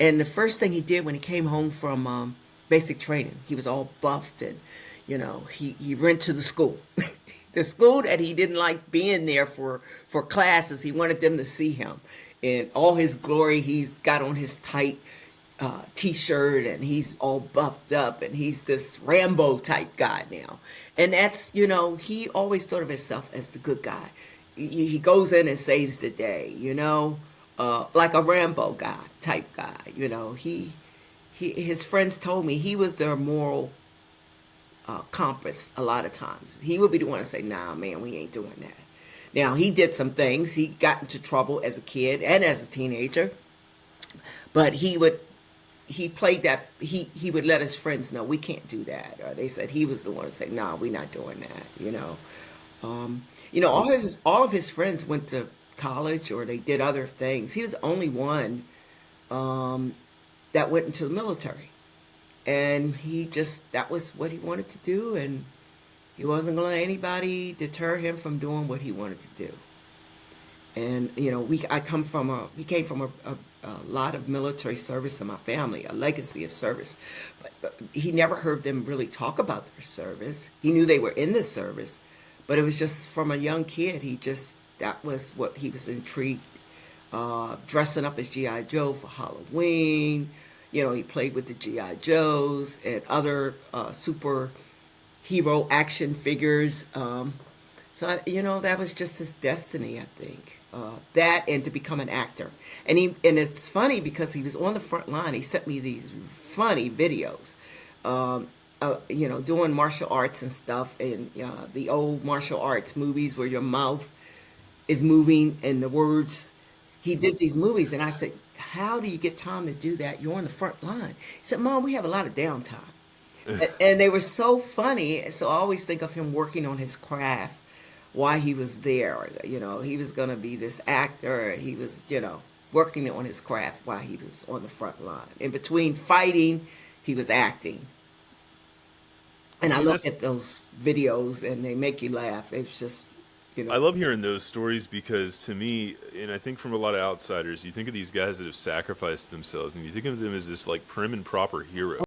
And the first thing he did when he came home from basic training, he was all buffed and, he went to the school. The school that he didn't like being there for classes. He wanted them to see him. In all his glory, he's got on his tight t-shirt and he's all buffed up and he's this Rambo type guy now. And that's, he always thought of himself as the good guy. He goes in and saves the day, like a Rambo guy type guy. His friends told me he was their moral compass a lot of times. He would be the one to say, nah, man, we ain't doing that. Now, he did some things. He got into trouble as a kid and as a teenager, but he played that, he would let his friends know, we can't do that. Or they said he was the one to say, nah, we're not doing that. All of his friends went to college or they did other things. He was the only one that went into the military. And that was what he wanted to do, and he wasn't going to let anybody deter him from doing what he wanted to do. And, he came from a lot of military service in my family, a legacy of service. But he never heard them really talk about their service. He knew they were in the service, but it was just from a young kid, that was what he was intrigued, dressing up as G.I. Joe for Halloween. He played with the G.I. Joes and other superhero action figures. That was just his destiny, I think. That and to become an actor. And it's funny because he was on the front line. He sent me these funny videos, doing martial arts and stuff, and the old martial arts movies where your mouth is moving and the words. He did these movies, and I said, how do you get time to do that? You're on the front line. He said, Mom, we have a lot of downtime. And they were so funny. So I always think of him working on his craft while he was there. He was going to be this actor. He was, working on his craft while he was on the front line. In between fighting, he was acting. And I look at those videos and they make you laugh. It's just, I love hearing those stories because to me, and I think from a lot of outsiders, you think of these guys that have sacrificed themselves and you think of them as this like prim and proper hero.